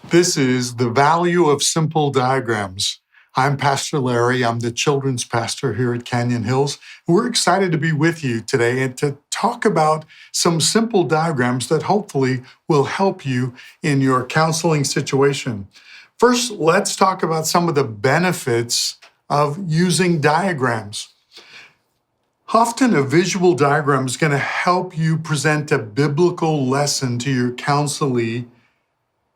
This is The Value of Simple Diagrams. I'm Pastor Larry. I'm the children's pastor here at Canyon Hills. We're excited to be with you today and to talk about some simple diagrams that hopefully will help you in your counseling situation. First, let's talk about some of the benefits of using diagrams. Often a visual diagram is going to help you present a biblical lesson to your counselee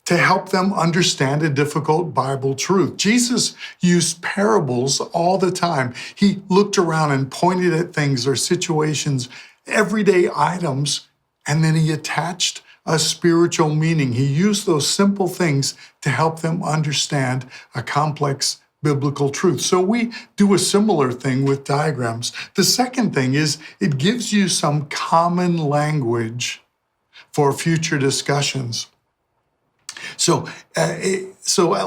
to help them understand a difficult Bible truth. Jesus used parables all the time. He looked around and pointed at things or situations, everyday items, and then he attached a spiritual meaning. He used those simple things to help them understand a complex biblical truth. So we do a similar thing with diagrams. The second thing is it gives you some common language for future discussions. So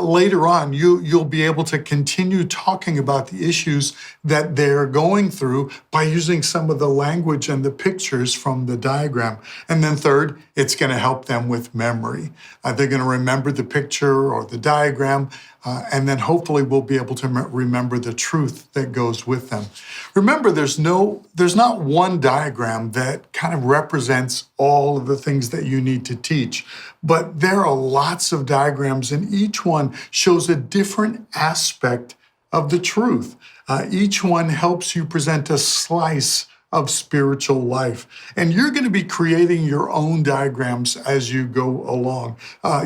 later on, you'll be able to continue talking about the issues that they're going through by using some of the language and the pictures from the diagram. And then third, it's going to help them with memory. They're going to remember the picture or the diagram, and then hopefully we'll be able to remember the truth that goes with them. Remember, there's not one diagram that kind of represents all of the things that you need to teach, but there are lots of diagrams, and each one shows a different aspect of the truth. Each one helps you present a slice of spiritual life. And you're going to be creating your own diagrams as you go along,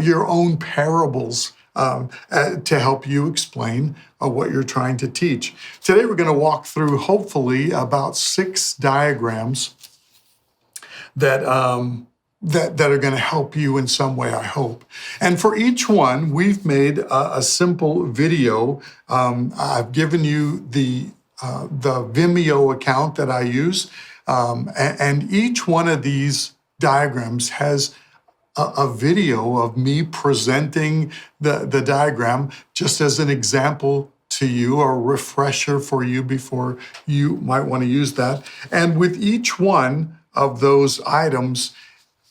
your own parables to help you explain what you're trying to teach. Today, we're going to walk through, hopefully, about 6 diagrams that are going to help you in some way, I hope. And for each one, we've made a simple video. I've given you the Vimeo account that I use, and each one of these diagrams has a video of me presenting the diagram just as an example to you, or a refresher for you before you might want to use that. And with each one of those items,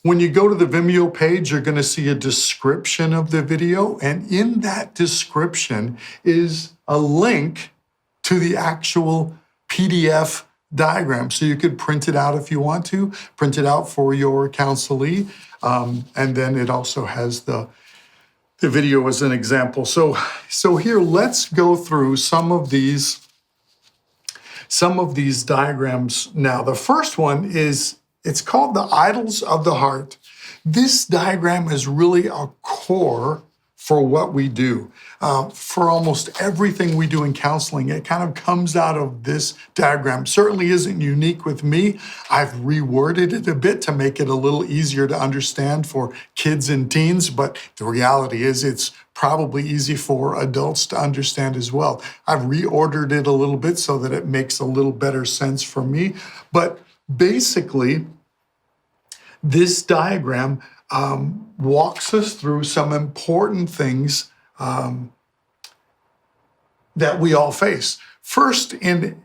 when you go to the Vimeo page, you're going to see a description of the video. And in that description is a link to the actual PDF diagram. So you could print it out if you want to, print it out for your counselee. And then it also has the video as an example. So here, let's go through some of these diagrams now. The first one it's called the Idols of the Heart. This diagram is really a core for what we do. For almost everything we do in counseling, it kind of comes out of this diagram. Certainly isn't unique with me. I've reworded it a bit to make it a little easier to understand for kids and teens, but the reality is it's probably easy for adults to understand as well. I've reordered it a little bit so that it makes a little better sense for me. But basically, this diagram walks us through some important things that we all face. First, in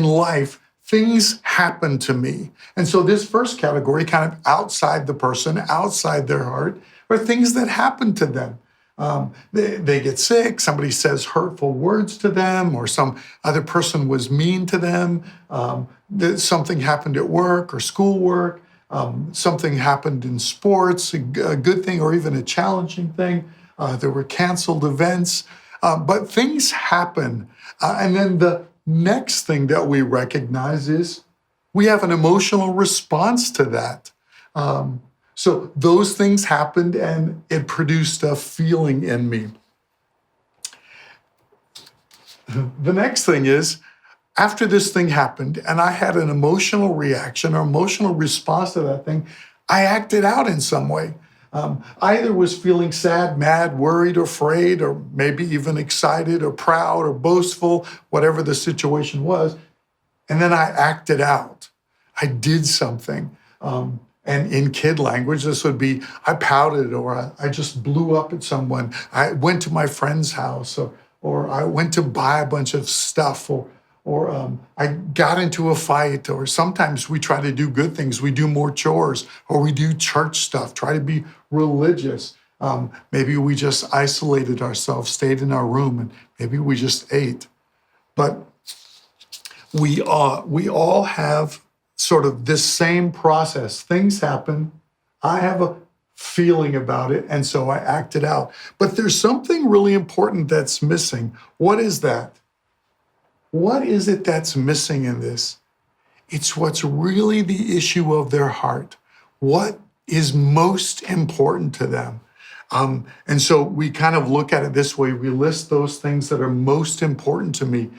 life, things happen to me. And so this first category, kind of outside the person, outside their heart, are things that happen to them. They get sick, somebody says hurtful words to them, or some other person was mean to them, something happened at work or schoolwork, something happened in sports, a good thing or even a challenging thing. There were canceled events, but things happen. And then the next thing that we recognize is we have an emotional response to that. So those things happened and it produced a feeling in me. The next thing is, after this thing happened and I had an emotional reaction or emotional response to that thing, I acted out in some way. I either was feeling sad, mad, worried, afraid, or maybe even excited or proud or boastful, whatever the situation was. And then I acted out. I did something. And in kid language, this would be, I pouted, or I just blew up at someone. I went to my friend's house, or I went to buy a bunch of stuff, or I got into a fight, or sometimes we try to do good things. We do more chores, or we do church stuff, try to be religious. Maybe we just isolated ourselves, stayed in our room, and maybe we just ate. But we all have sort of this same process. Things happen. I have a feeling about it, and so I act it out. But there's something really important that's missing. What is that? What is it that's missing in this? It's what's really the issue of their heart. What is most important to them? And so we kind of look at it this way. We list those things that are most important to me.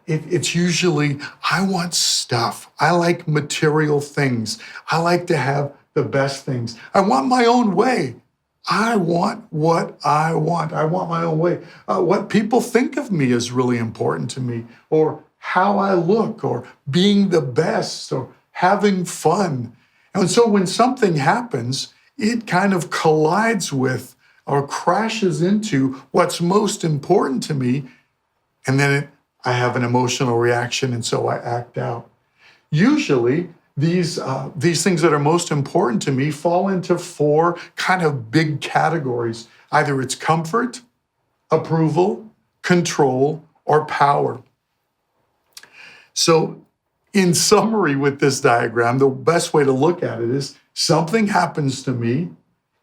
It's usually, I want stuff. I like material things. I like to have the best things. I want my own way. I want what I want. I want my own way. What people think of me is really important to me, or how I look, or being the best, or having fun. And so when something happens, it kind of collides with or crashes into what's most important to me. And then I have an emotional reaction, and so I act out. Usually, these things that are most important to me fall into four kind of big categories. Either it's comfort, approval, control, or power. So in summary with this diagram, the best way to look at it is something happens to me.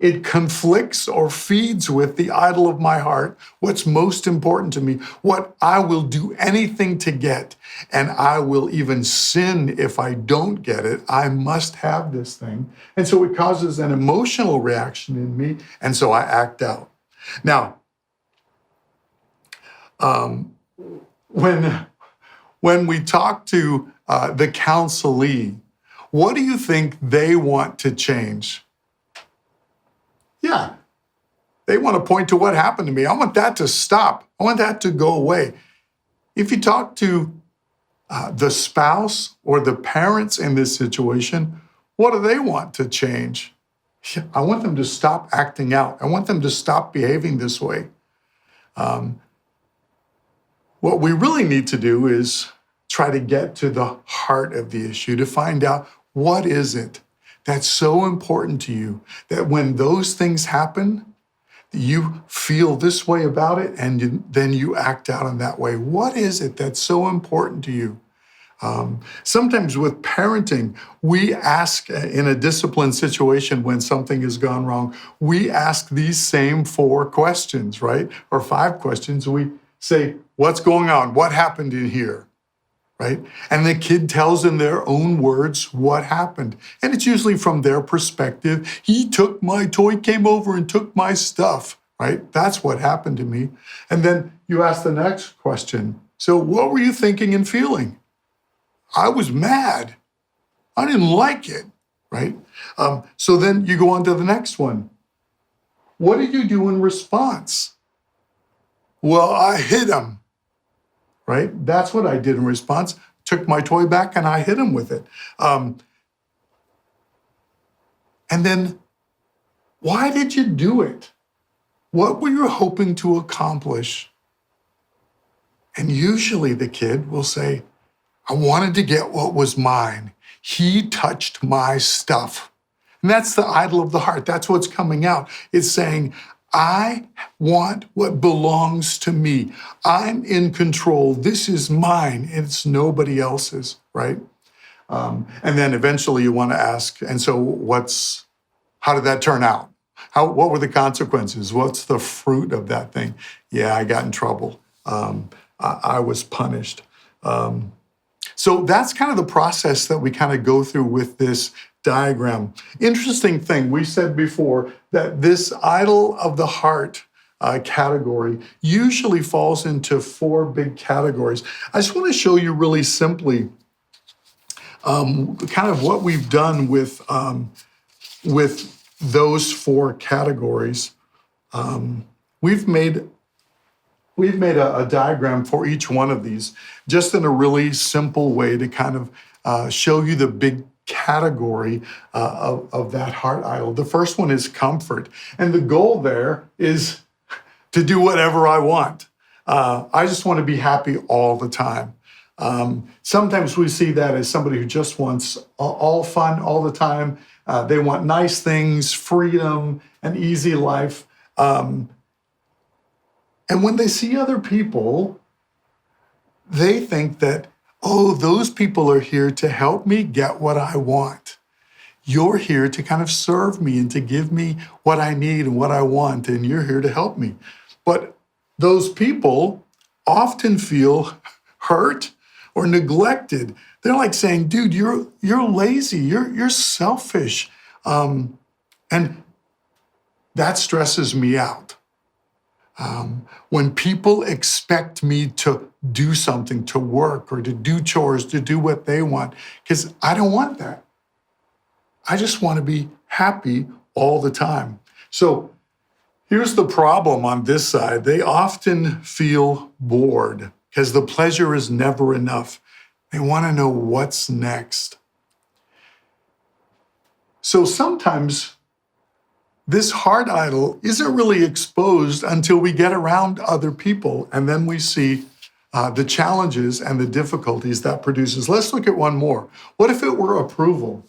It conflicts or feeds with the idol of my heart, what's most important to me, what I will do anything to get, and I will even sin if I don't get it. I must have this thing. And so it causes an emotional reaction in me, and so I act out. Now, when we talk to the counselee, what do you think they want to change? Yeah, they want to point to what happened to me. I want that to stop. I want that to go away. If you talk to the spouse or the parents in this situation, what do they want to change? I want them to stop acting out. I want them to stop behaving this way. What we really need to do is try to get to the heart of the issue, to find out what is it that's so important to you that when those things happen, you feel this way about it, and then you act out in that way. What is it that's so important to you? Sometimes with parenting, we ask in a discipline situation when something has gone wrong, we ask these same four questions, right? Or five questions. We say, what's going on? What happened in here? Right? And the kid tells in their own words what happened. And it's usually from their perspective. He took my toy, came over and took my stuff, right? That's what happened to me. And then you ask the next question. So what were you thinking and feeling? I was mad. I didn't like it, right? So then you go on to the next one. What did you do in response? Well, I hit him. Right? That's what I did in response. Took my toy back and I hit him with it. And then, why did you do it? What were you hoping to accomplish? And usually the kid will say, I wanted to get what was mine. He touched my stuff. And that's the idol of the heart. That's what's coming out. It's saying, I want what belongs to me. I'm in control. This is mine. It's nobody else's, right? And then eventually you want to ask, and so how did that turn out? What were the consequences? What's the fruit of that thing? Yeah, I got in trouble. I was punished. So that's kind of the process that we kind of go through with this diagram. Interesting thing, we said before that this idol of the heart category usually falls into four big categories. I just want to show you really simply kind of what we've done with those four categories. We've made a diagram for each one of these, just in a really simple way to kind of show you the big category of that heart idol. The first one is comfort. And the goal there is to do whatever I want. I just want to be happy all the time. Sometimes we see that as somebody who just wants all fun all the time. They want nice things, freedom, an easy life. And when they see other people, they think that, oh, those people are here to help me get what I want. You're here to kind of serve me and to give me what I need and what I want, and you're here to help me. But those people often feel hurt or neglected. They're like saying, dude, you're lazy, you're selfish. And that stresses me out. When people expect me to do something, to work or to do chores, to do what they want, because I don't want that. I just want to be happy all the time. So here's the problem on this side. They often feel bored because the pleasure is never enough. They want to know what's next. So sometimes this heart idol isn't really exposed until we get around other people, and then we see the challenges and the difficulties that produces. Let's look at one more. What if it were approval?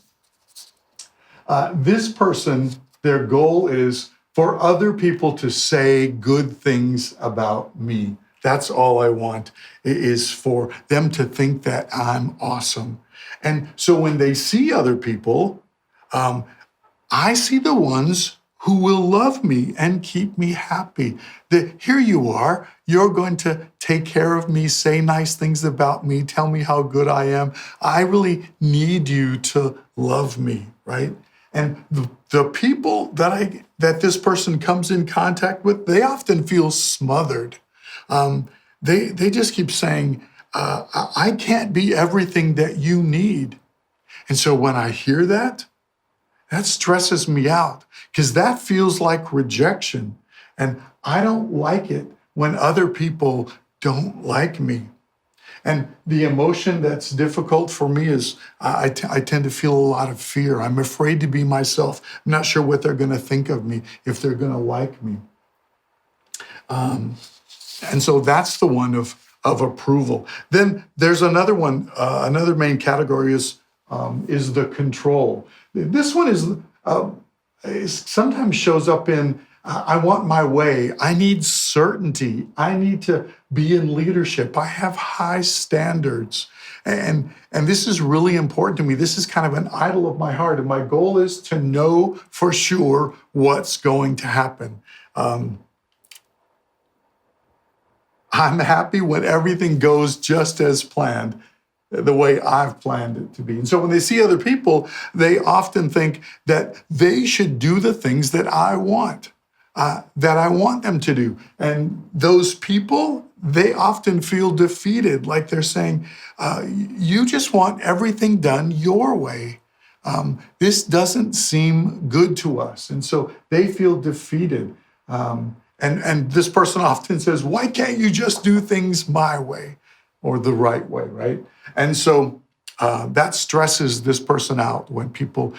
This person, their goal is for other people to say good things about me. That's all I want, is for them to think that I'm awesome. And so when they see other people, I see the ones who will love me and keep me happy. Here you are, you're going to take care of me, say nice things about me, tell me how good I am. I really need you to love me, right? And the people that this person comes in contact with, they often feel smothered. They just keep saying, I can't be everything that you need. And so when I hear that stresses me out because that feels like rejection. And I don't like it when other people don't like me. And the emotion that's difficult for me is I tend to feel a lot of fear. I'm afraid to be myself. I'm not sure what they're going to think of me, if they're going to like me. And so that's the one of approval. Then there's another one. Another main category is the control. This one is sometimes shows up in I want my way. I need certainty. I need to be in leadership. I have high standards. And this is really important to me. This is kind of an idol of my heart. And my goal is to know for sure what's going to happen. I'm happy when everything goes just as planned, the way I've planned it to be. And so when they see other people, they often think that they should do the things that I want. That I want them to do. And those people, they often feel defeated, like they're saying, you just want everything done your way. This doesn't seem good to us. And so they feel defeated. And this person often says, why can't you just do things my way or the right way, right? And so that stresses this person out when people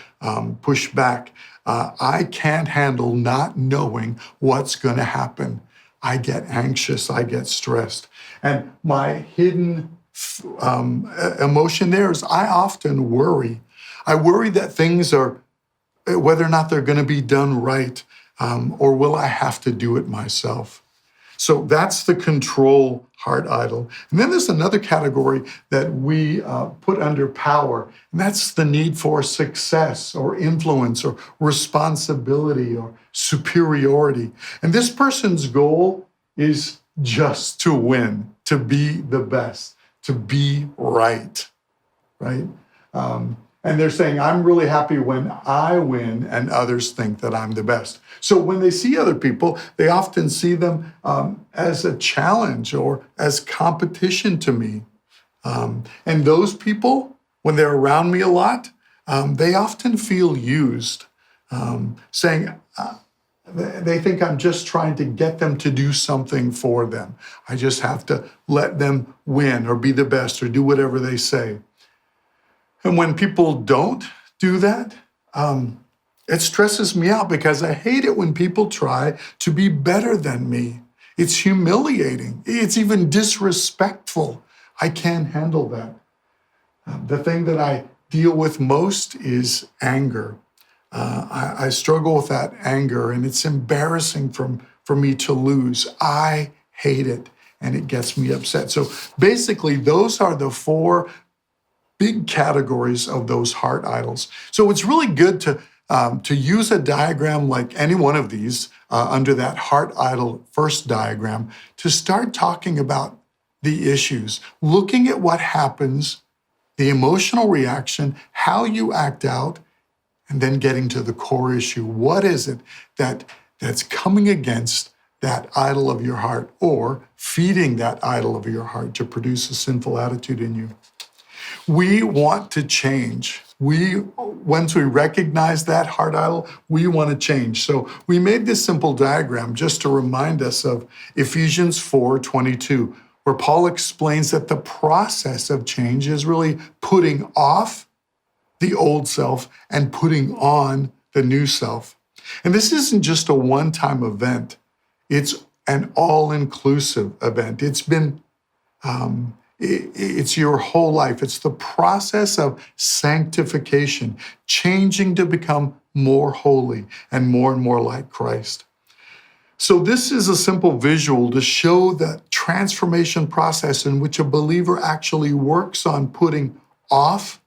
push back. I can't handle not knowing what's going to happen. I get anxious, I get stressed. And my hidden emotion there is I often worry. I worry that things are, whether or not they're going to be done right, or will I have to do it myself? So that's the control heart idol. And then there's another category that we put under power, and that's the need for success or influence or responsibility or superiority. And this person's goal is just to win, to be the best, to be right? And they're saying, I'm really happy when I win and others think that I'm the best. So when they see other people, they often see them as a challenge or as competition to me. And those people, when they're around me a lot, they often feel used, saying, they think I'm just trying to get them to do something for them. I just have to let them win or be the best or do whatever they say. And when people don't do that, it stresses me out because I hate it when people try to be better than me. It's humiliating. It's even disrespectful. I can't handle that. The thing that I deal with most is anger. I struggle with that anger, and it's embarrassing for me to lose. I hate it, and it gets me upset. So basically, those are the four big categories of those heart idols. So it's really good to use a diagram like any one of these under that heart idol first diagram to start talking about the issues, looking at what happens, the emotional reaction, how you act out, and then getting to the core issue. What is it that's coming against that idol of your heart or feeding that idol of your heart to produce a sinful attitude in you? We want to change. Once we recognize that heart idol, we want to change. So we made this simple diagram just to remind us of Ephesians 4:22, where Paul explains that the process of change is really putting off the old self and putting on the new self. And this isn't just a one-time event. It's an all-inclusive event. It's your whole life. It's the process of sanctification, changing to become more holy and more like Christ. So this is a simple visual to show the transformation process in which a believer actually works on putting off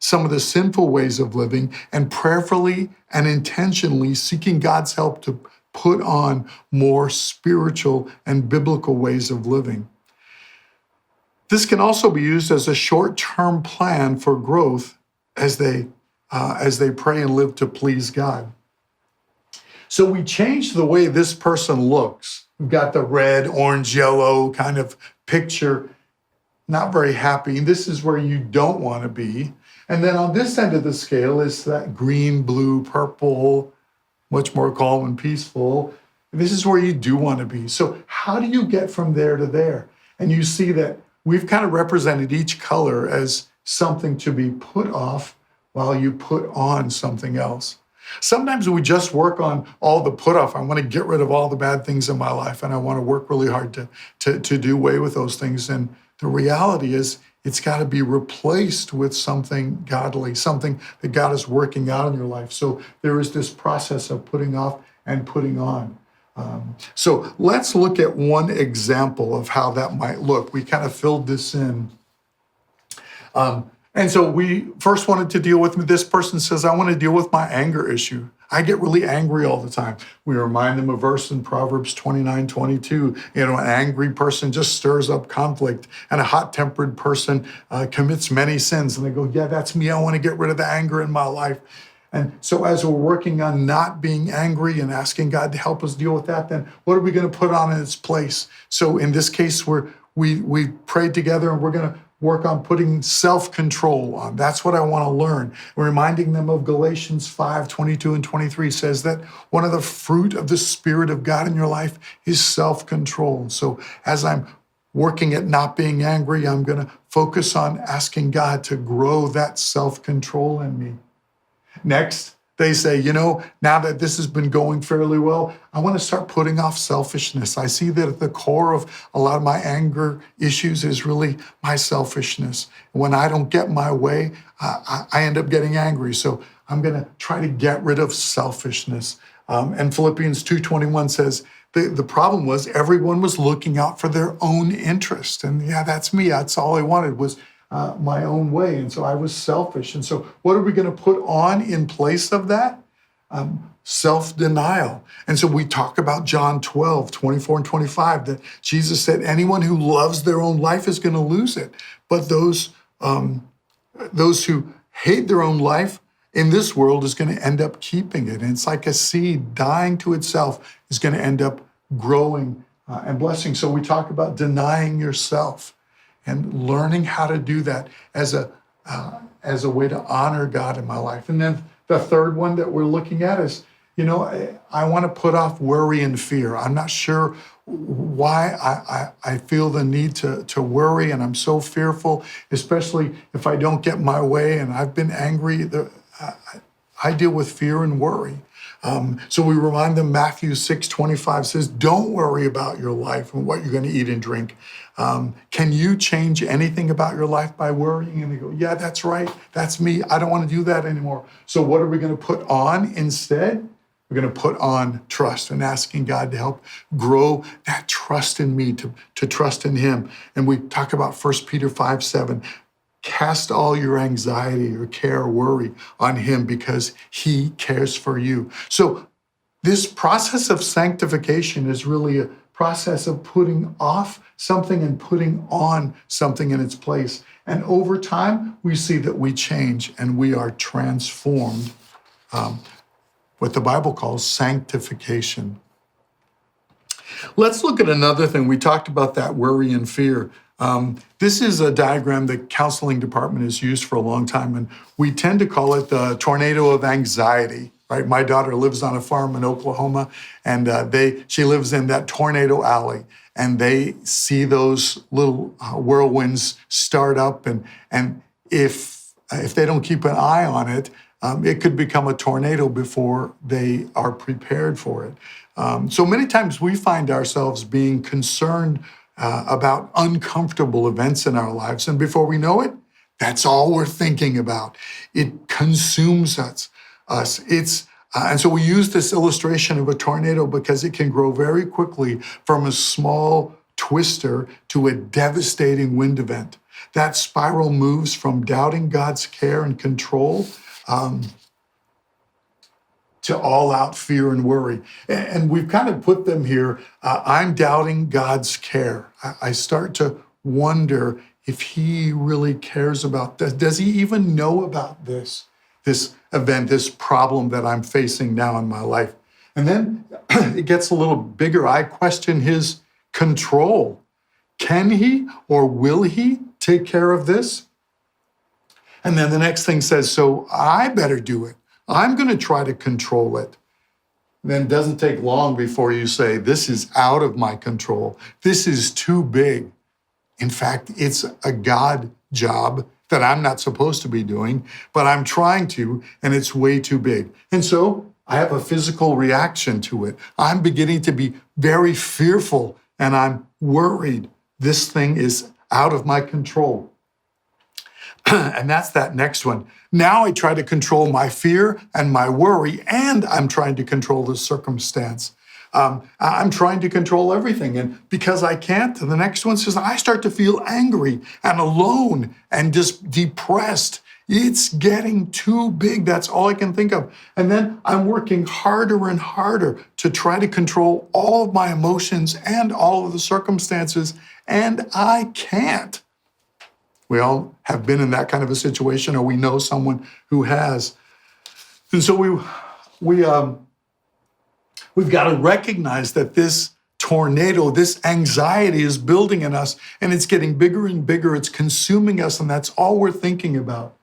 some of the sinful ways of living and prayerfully and intentionally seeking God's help to put on more spiritual and biblical ways of living. This can also be used as a short-term plan for growth as they pray and live to please God. So we change the way this person looks. We've got the red, orange, yellow kind of picture, not very happy. This is where you don't want to be. And then on this end of the scale is that green, blue, purple, much more calm and peaceful. This is where you do want to be. So how do you get from there to there? And you see that we've kind of represented each color as something to be put off while you put on something else. Sometimes we just work on all the put off. I want to get rid of all the bad things in my life, and I want to work really hard to do away with those things. And the reality is it's got to be replaced with something godly, something that God is working out in your life. So there is this process of putting off and putting on. So let's look at one example of how that might look. We kind of filled this in. And so we first wanted to deal with, this person says, I want to deal with my anger issue. I get really angry all the time. We remind them of a verse in Proverbs 29:22. An angry person just stirs up conflict, and a hot-tempered person commits many sins. And they go, yeah, that's me. I want to get rid of the anger in my life. And so as we're working on not being angry and asking God to help us deal with that, then what are we going to put on in its place? So in this case, we prayed together, and we're going to work on putting self-control on. That's what I want to learn. We're reminding them of Galatians 5:22 and 23 says that one of the fruit of the Spirit of God in your life is self-control. So as I'm working at not being angry, I'm going to focus on asking God to grow that self-control in me. Next, they say, now that this has been going fairly well, I want to start putting off selfishness. I see that at the core of a lot of my anger issues is really my selfishness. When I don't get my way, I end up getting angry. So I'm going to try to get rid of selfishness. And Philippians 2:21 says, the problem was everyone was looking out for their own interest. And yeah, that's me. That's all I wanted was my own way. And so I was selfish. And so what are we going to put on in place of that? Self-denial. And so we talk about John 12:24 and 25, that Jesus said, anyone who loves their own life is going to lose it. But those who hate their own life in this world is going to end up keeping it. And it's like a seed dying to itself is going to end up growing and blessing. So we talk about denying yourself and learning how to do that as a way to honor God in my life. And then the third one that we're looking at is, I want to put off worry and fear. I'm not sure why I feel the need to worry, and I'm so fearful, especially if I don't get my way and I've been angry. I deal with fear and worry. So we remind them, Matthew 6:25 says, don't worry about your life and what you're going to eat and drink. Can you change anything about your life by worrying? And they go, yeah, that's right. That's me. I don't want to do that anymore. So what are we going to put on instead? We're going to put on trust and asking God to help grow that trust in me, to trust in him. And we talk about 1 Peter 5:7. Cast all your anxiety, your care, worry on him because he cares for you. So this process of sanctification is really a process of putting off something and putting on something in its place. And over time, we see that we change and we are transformed. What the Bible calls sanctification. Let's look at another thing. We talked about that worry and fear. This is a diagram the counseling department has used for a long time, and we tend to call it the tornado of anxiety. Right? My daughter lives on a farm in Oklahoma, and she lives in that tornado alley, and they see those little whirlwinds start up, and if they don't keep an eye on it, it could become a tornado before they are prepared for it. So many times we find ourselves being concerned about uncomfortable events in our lives. And before we know it, that's all we're thinking about. It consumes us. And so we use this illustration of a tornado because it can grow very quickly from a small twister to a devastating wind event. That spiral moves from doubting God's care and control to all-out fear and worry. And we've kind of put them here. I'm doubting God's care. I start to wonder if he really cares about this. Does he even know about this event, this problem that I'm facing now in my life? And then it gets a little bigger. I question his control. Can he or will he take care of this? And then the next thing says, so I better do it. I'm going to try to control it. Then it doesn't take long before you say, this is out of my control. This is too big. In fact, it's a God job that I'm not supposed to be doing, but I'm trying to, and it's way too big. And so I have a physical reaction to it. I'm beginning to be very fearful, and I'm worried. This thing is out of my control. And that's that next one. Now I try to control my fear and my worry, and I'm trying to control the circumstance. I'm trying to control everything. And because I can't, the next one says, I start to feel angry and alone and just depressed. It's getting too big. That's all I can think of. And then I'm working harder and harder to try to control all of my emotions and all of the circumstances, and I can't. We all have been in that kind of a situation, or we know someone who has. And so we've got to recognize that this tornado, this anxiety is building in us, and it's getting bigger and bigger. It's consuming us, and that's all we're thinking about.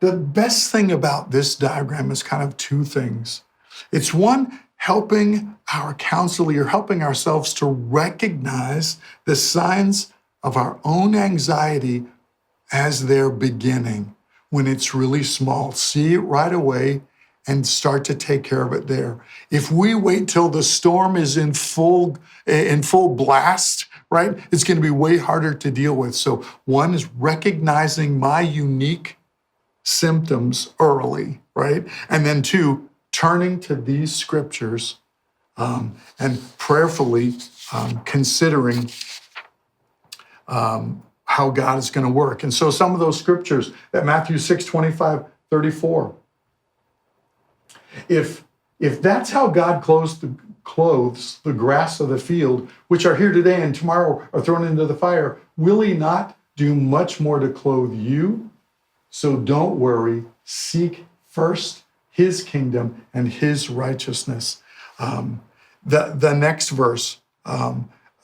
The best thing about this diagram is kind of two things. It's one, helping our counselor, helping ourselves to recognize the signs of our own anxiety as they're beginning, when it's really small. See it right away and start to take care of it there. If we wait till the storm is in full blast, right, it's going to be way harder to deal with. So one is recognizing my unique symptoms early, right? And then two, turning to these scriptures and prayerfully considering how God is going to work. And so some of those scriptures at Matthew 6:25, 34. If that's how God clothes the grass of the field, which are here today and tomorrow are thrown into the fire, will he not do much more to clothe you? So don't worry. Seek first his kingdom and his righteousness. The next verse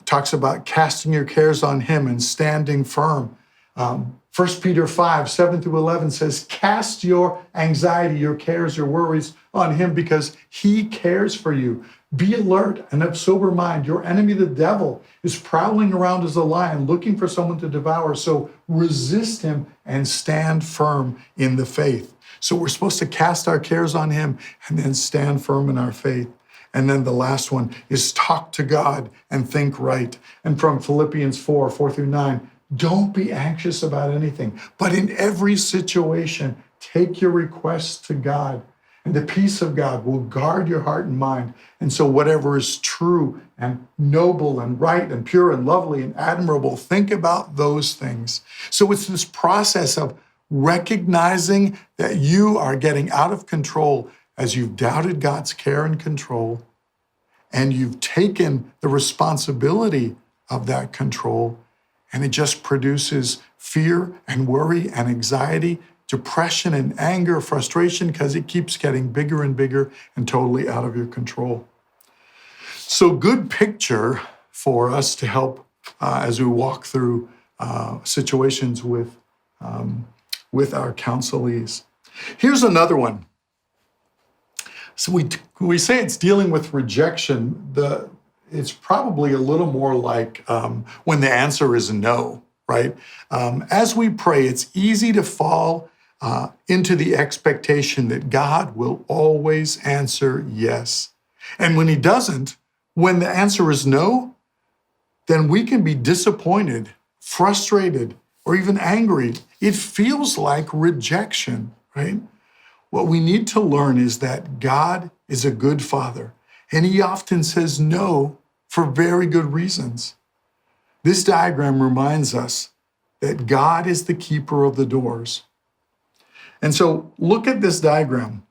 talks about casting your cares on him and standing firm. 1 Peter 5, 7 through 11 says, cast your anxiety, your cares, your worries on him because he cares for you. Be alert and of sober mind. Your enemy, the devil, is prowling around as a lion, looking for someone to devour. So resist him and stand firm in the faith. So we're supposed to cast our cares on him and then stand firm in our faith. And then the last one is talk to God and think right. And from Philippians 4:4-9, don't be anxious about anything, but in every situation, take your requests to God. And the peace of God will guard your heart and mind. And so whatever is true and noble and right and pure and lovely and admirable, think about those things. So it's this process of recognizing that you are getting out of control as you've doubted God's care and control, and you've taken the responsibility of that control, and it just produces fear and worry and anxiety, depression and anger, frustration, because it keeps getting bigger and bigger and totally out of your control. So good picture for us to help as we walk through situations with our counselees. Here's another one. So we say it's dealing with rejection. It's probably a little more like when the answer is no, right? As we pray, it's easy to fall into the expectation that God will always answer yes. And when he doesn't, when the answer is no, then we can be disappointed, frustrated, or even angry. It feels like rejection, right? What we need to learn is that God is a good father, and he often says no for very good reasons. This diagram reminds us that God is the keeper of the doors. And so look at this diagram.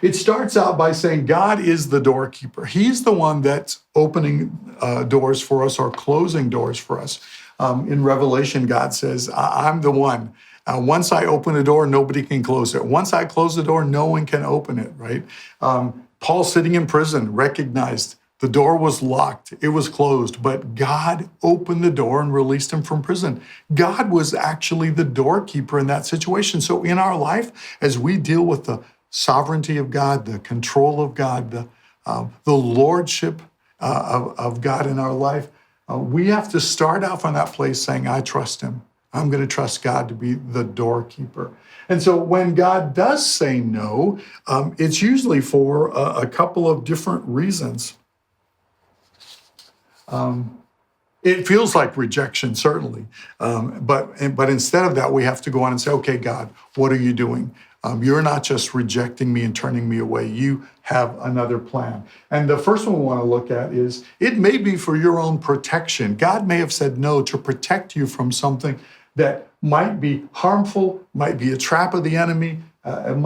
It starts out by saying God is the doorkeeper. He's the one that's opening doors for us or closing doors for us. In Revelation, God says, I'm the one. Once I open a door, nobody can close it. Once I close the door, no one can open it, right? Paul, sitting in prison, recognized the door was locked, it was closed, but God opened the door and released him from prison. God was actually the doorkeeper in that situation. So in our life, as we deal with the sovereignty of God, the control of God, the lordship of God in our life, we have to start out from that place saying, I trust him. I'm going to trust God to be the doorkeeper. And so when God does say no, it's usually for a couple of different reasons. It feels like rejection, certainly. But instead of that, we have to go on and say, okay, God, what are you doing? You're not just rejecting me and turning me away. You have another plan. And the first one we want to look at is, it may be for your own protection. God may have said no to protect you from something that might be harmful, might be a trap of the enemy. God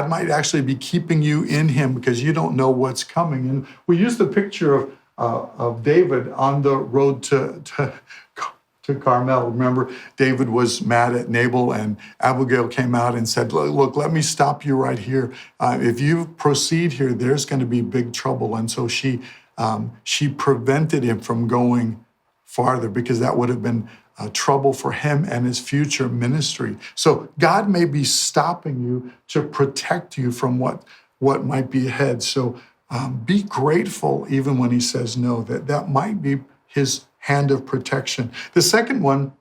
might actually be keeping you in him because you don't know what's coming. And we use the picture of David on the road to Carmel. Remember, David was mad at Nabal, and Abigail came out and said, look, let me stop you right here. If you proceed here, there's going to be big trouble. And so she prevented him from going farther because that would have been trouble for him and his future ministry. So God may be stopping you to protect you from what might be ahead. So be grateful even when he says no, that might be his hand of protection. The second one,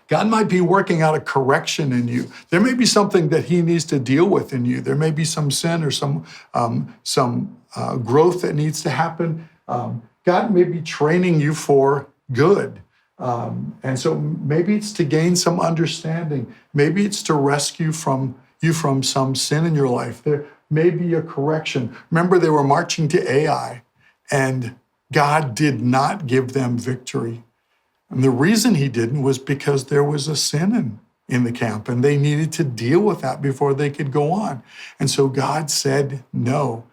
God might be working out a correction in you. There may be something that he needs to deal with in you. There may be some sin or some growth that needs to happen. God may be training you for good. And so maybe it's to gain some understanding. Maybe it's to rescue you from some sin in your life. There may be a correction. Remember, they were marching to Ai, and God did not give them victory. And the reason he didn't was because there was a sin in the camp, and they needed to deal with that before they could go on. And so God said no.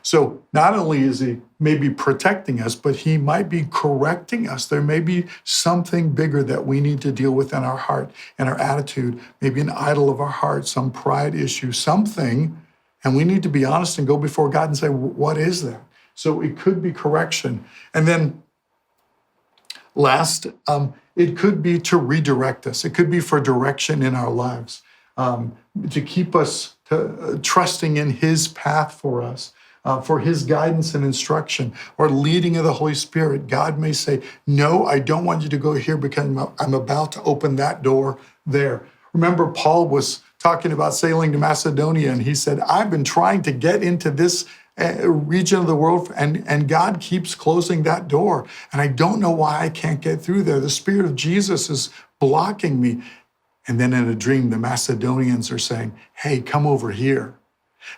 So not only is he maybe protecting us, but he might be correcting us. There may be something bigger that we need to deal with in our heart and our attitude, maybe an idol of our heart, some pride issue, something. And we need to be honest and go before God and say, what is that? So it could be correction. And then last, it could be to redirect us. It could be for direction in our lives, to keep us trusting in his path for us, for his guidance and instruction, or leading of the Holy Spirit. God may say, no, I don't want you to go here because I'm about to open that door there. Remember, Paul was talking about sailing to Macedonia, and he said, I've been trying to get into this region of the world, and God keeps closing that door. And I don't know why I can't get through there. The Spirit of Jesus is blocking me. And then in a dream, the Macedonians are saying, hey, come over here.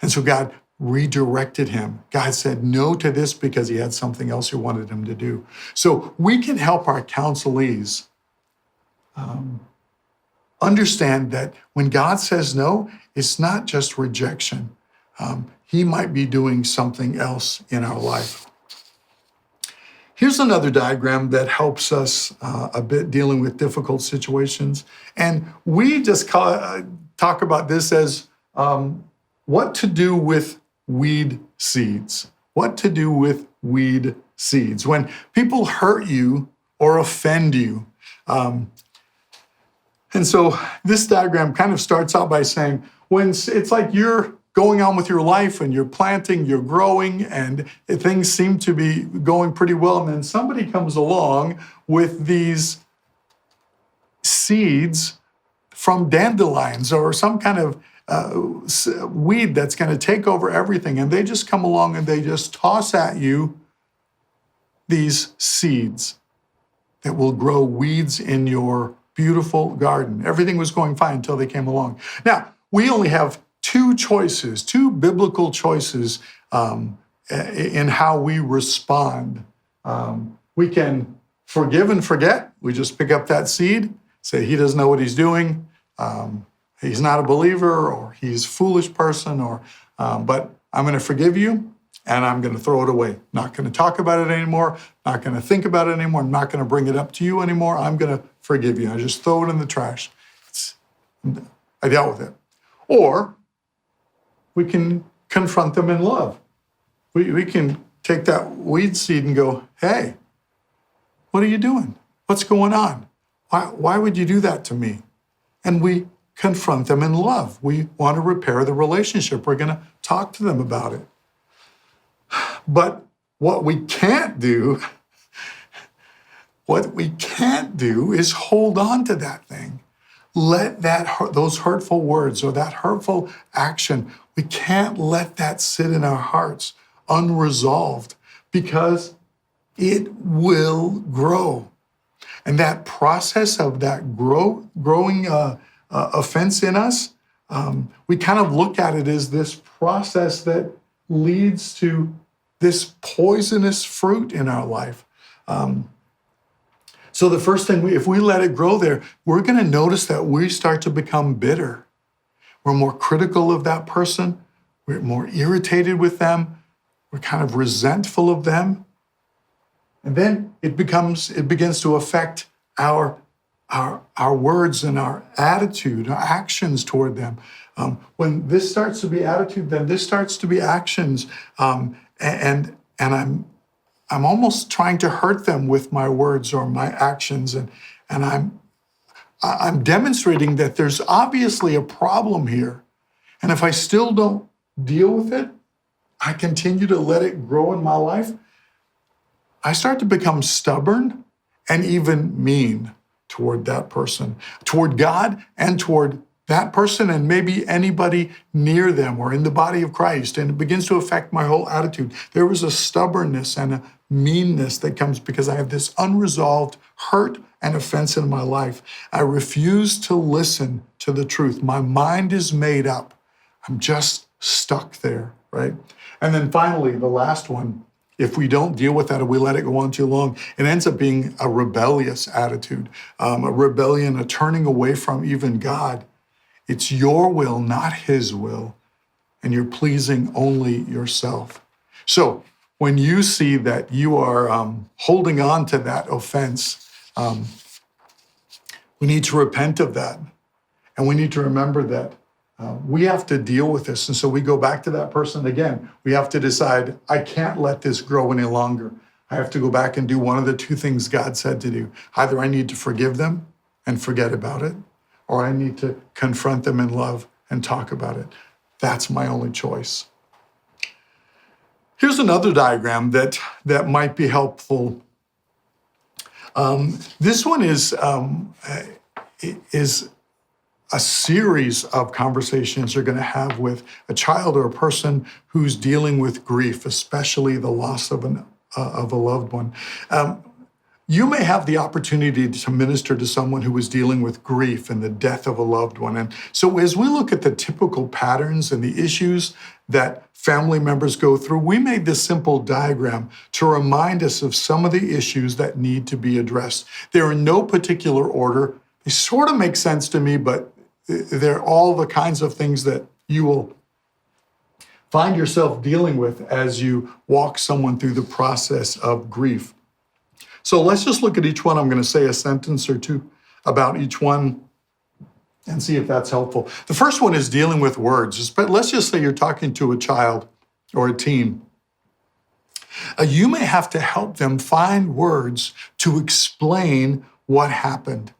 And so God redirected him. God said no to this because he had something else he wanted him to do. So we can help our counselees understand that when God says no, it's not just rejection. He might be doing something else in our life. Here's another diagram that helps us a bit dealing with difficult situations. And we just talk about this as what to do with weed seeds. What to do with weed seeds. When people hurt you or offend you. And so this diagram kind of starts out by saying, when it's like you're going on with your life and you're planting, you're growing, and things seem to be going pretty well. And then somebody comes along with these seeds from dandelions or some kind of weed that's going to take over everything. And they just come along and they just toss at you these seeds that will grow weeds in your beautiful garden. Everything was going fine until they came along. Now, we only have two choices, two biblical choices in how we respond. We can forgive and forget. We just pick up that seed, say he doesn't know what he's doing. He's not a believer, or he's a foolish person, but I'm going to forgive you and I'm going to throw it away. Not going to talk about it anymore. Not going to think about it anymore. I'm not going to bring it up to you anymore. I'm going to forgive you. I just throw it in the trash. I dealt with it. Or we can confront them in love. We can take that weed seed and go, hey, what are you doing? What's going on? Why would you do that to me? And we confront them in love. We want to repair the relationship. We're going to talk to them about it. But what we can't do is hold on to that thing. Let those hurtful words or that hurtful action, we can't let that sit in our hearts unresolved, because it will grow. And that process of that growing offense in us, we kind of look at it as this process that leads to this poisonous fruit in our life. So the first thing, if we let it grow there, we're going to notice that we start to become bitter. We're more critical of that person. We're more irritated with them. We're kind of resentful of them. And then it begins to affect our words and our attitude, our actions toward them. When this starts to be attitude, then this starts to be actions. And I'm almost trying to hurt them with my words or my actions, and I'm demonstrating that there's obviously a problem here. And if I still don't deal with it, I continue to let it grow in my life, I start to become stubborn and even mean toward that person, toward God and toward that person, and maybe anybody near them or in the body of Christ. And it begins to affect my whole attitude. There was a stubbornness and a meanness that comes because I have this unresolved hurt and offense in my life. I refuse to listen to the truth. My mind is made up. I'm just stuck there, right? And then finally, the last one, if we don't deal with that or we let it go on too long, it ends up being a rebellious attitude, a rebellion, a turning away from even God. It's your will, not his will, and you're pleasing only yourself. So when you see that you are holding on to that offense, we need to repent of that. And we need to remember that we have to deal with this. And so we go back to that person again. We have to decide, I can't let this grow any longer. I have to go back and do one of the two things God said to do. Either I need to forgive them and forget about it, or I need to confront them in love and talk about it. That's my only choice. Here's another diagram that might be helpful. This one is a series of conversations you're going to have with a child or a person who's dealing with grief, especially the loss of a loved one. You may have the opportunity to minister to someone who is dealing with grief and the death of a loved one. And so as we look at the typical patterns and the issues that family members go through, we made this simple diagram to remind us of some of the issues that need to be addressed. They're in no particular order. They sort of make sense to me, but they're all the kinds of things that you will find yourself dealing with as you walk someone through the process of grief. So let's just look at each one. I'm going to say a sentence or two about each one and see if that's helpful. The first one is dealing with words. But let's just say you're talking to a child or a teen. You may have to help them find words to explain what happened.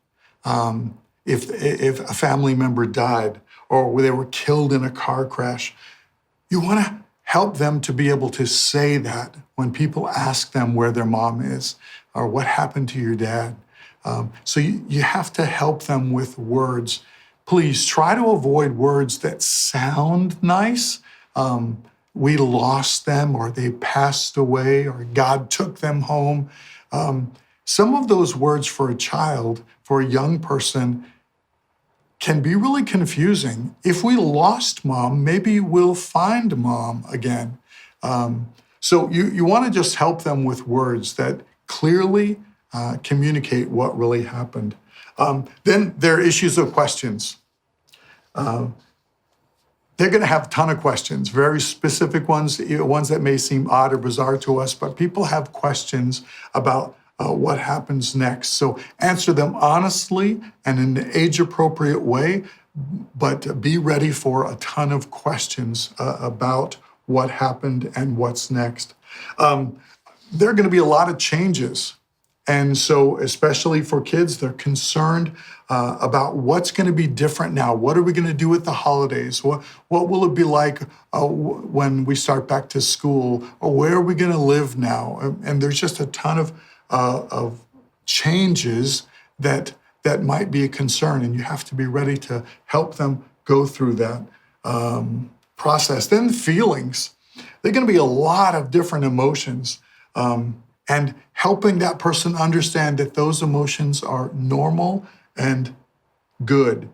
If a family member died or they were killed in a car crash, you want to help them to be able to say that when people ask them where their mom is or what happened to your dad. So you have to help them with words. Please try to avoid words that sound nice. We lost them, or they passed away, or God took them home. Some of those words for a child, for a young person, can be really confusing. If we lost mom, maybe we'll find mom again. So you want to just help them with words that clearly communicate what really happened. Then there are issues of questions. They're going to have a ton of questions, very specific ones that may seem odd or bizarre to us, but people have questions about what happens next. So answer them honestly and in an age-appropriate way, but be ready for a ton of questions about what happened and what's next. There are going to be a lot of changes. And so, especially for kids, they're concerned about what's going to be different now. What are we going to do with the holidays? What will it be like when we start back to school? Or where are we going to live now? And there's just a ton of changes that might be a concern, and you have to be ready to help them go through that process. Then feelings. There are going to be a lot of different emotions. And helping that person understand that those emotions are normal and good.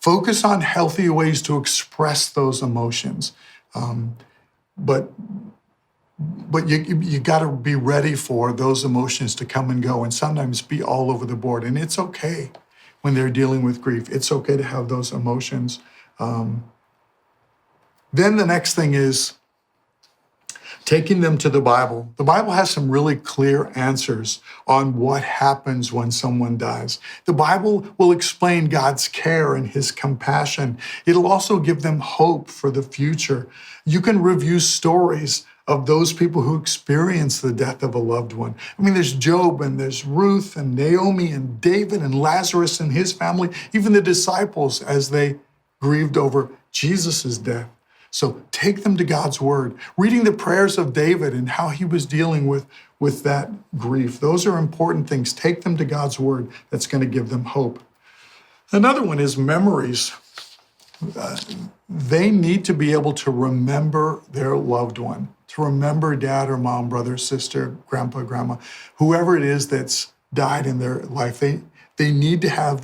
Focus on healthy ways to express those emotions. But you got to be ready for those emotions to come and go and sometimes be all over the board. And it's okay when they're dealing with grief. It's okay to have those emotions. Then the next thing is taking them to the Bible. The Bible has some really clear answers on what happens when someone dies. The Bible will explain God's care and his compassion. It'll also give them hope for the future. You can review stories of those people who experience the death of a loved one. I mean, there's Job and there's Ruth and Naomi and David and Lazarus and his family, even the disciples as they grieved over Jesus' death. So take them to God's word, reading the prayers of David and how he was dealing with that grief. Those are important things. Take them to God's word. That's going to give them hope. Another one is memories. They need to be able to remember their loved one, to remember dad or mom, brother, sister, grandpa, grandma, whoever it is that's died in their life. They need to have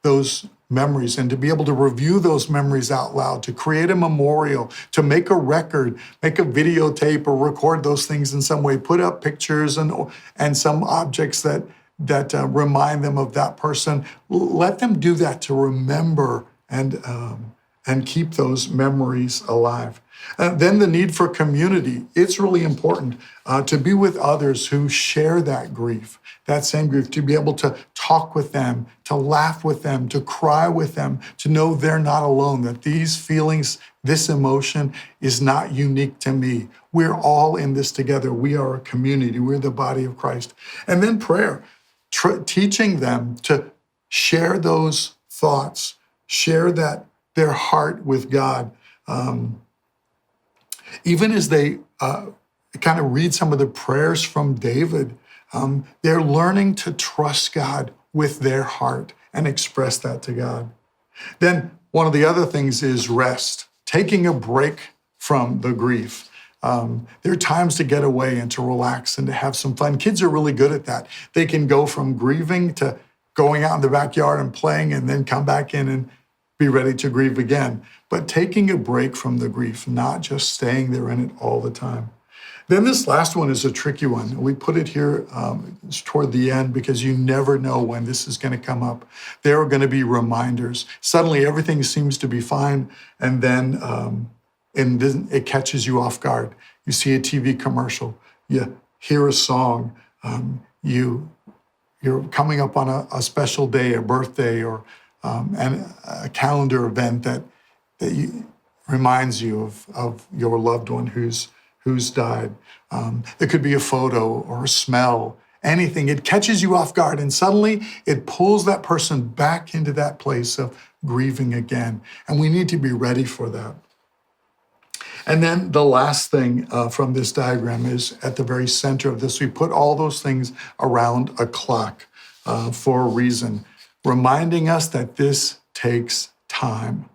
those memories and to be able to review those memories out loud, to create a memorial, to make a record, make a videotape or record those things in some way, put up pictures and some objects that remind them of that person. Let them do that to remember and keep those memories alive. Then the need for community. It's really important to be with others who share that grief, that same grief, to be able to talk with them, to laugh with them, to cry with them, to know they're not alone, that these feelings, this emotion is not unique to me. We're all in this together. We are a community. We're the body of Christ. And then prayer, teaching them to share those thoughts, share their heart with God. Even as they kind of read some of the prayers from David, they're learning to trust God with their heart and express that to God. Then one of the other things is rest, taking a break from the grief. There are times to get away and to relax and to have some fun. Kids are really good at that. They can go from grieving to going out in the backyard and playing and then come back in and be ready to grieve again. But taking a break from the grief, not just staying there in it all the time. Then this last one is a tricky one. We put it here toward the end because you never know when this is going to come up. There are going to be reminders. Suddenly everything seems to be fine, and then it catches you off guard. You see a TV commercial, you hear a song, you're coming up on a special day, a birthday, or a calendar event that reminds you of your loved one who's died. It could be a photo or a smell, anything. It catches you off guard, and suddenly it pulls that person back into that place of grieving again. And we need to be ready for that. And then the last thing from this diagram is at the very center of this. We put all those things around a clock for a reason, reminding us that this takes time.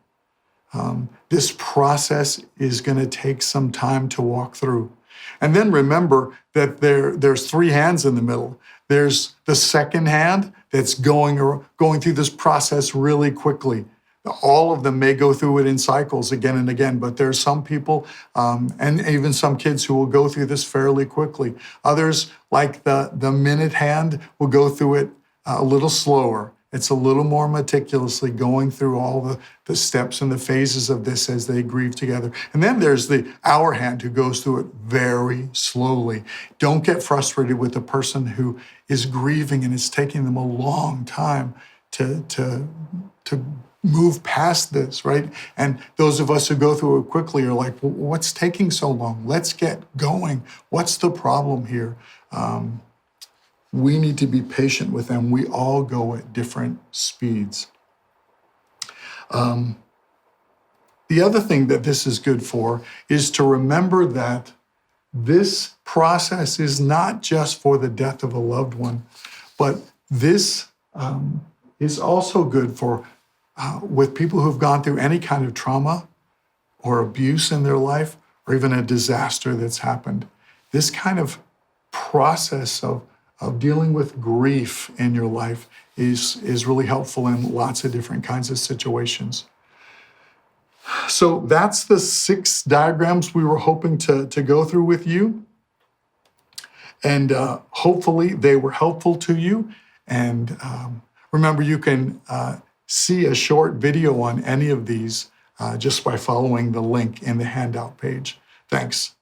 This process is going to take some time to walk through. And then remember that there's three hands in the middle. There's the second hand that's going through this process really quickly. All of them may go through it in cycles again and again, but there's some people and even some kids who will go through this fairly quickly. Others, like the minute hand, will go through it a little slower. It's a little more meticulously going through all the steps and the phases of this as they grieve together. And then there's the hour hand who goes through it very slowly. Don't get frustrated with the person who is grieving and it's taking them a long time to move past this, right? And those of us who go through it quickly are like, well, what's taking so long? Let's get going. What's the problem here? We need to be patient with them. We all go at different speeds. The other thing that this is good for is to remember that this process is not just for the death of a loved one, but this is also good for with people who've gone through any kind of trauma or abuse in their life, or even a disaster that's happened. This kind of process of dealing with grief in your life is really helpful in lots of different kinds of situations. So that's the 6 diagrams we were hoping to go through with you. And hopefully they were helpful to you. And remember, you can see a short video on any of these just by following the link in the handout page. Thanks.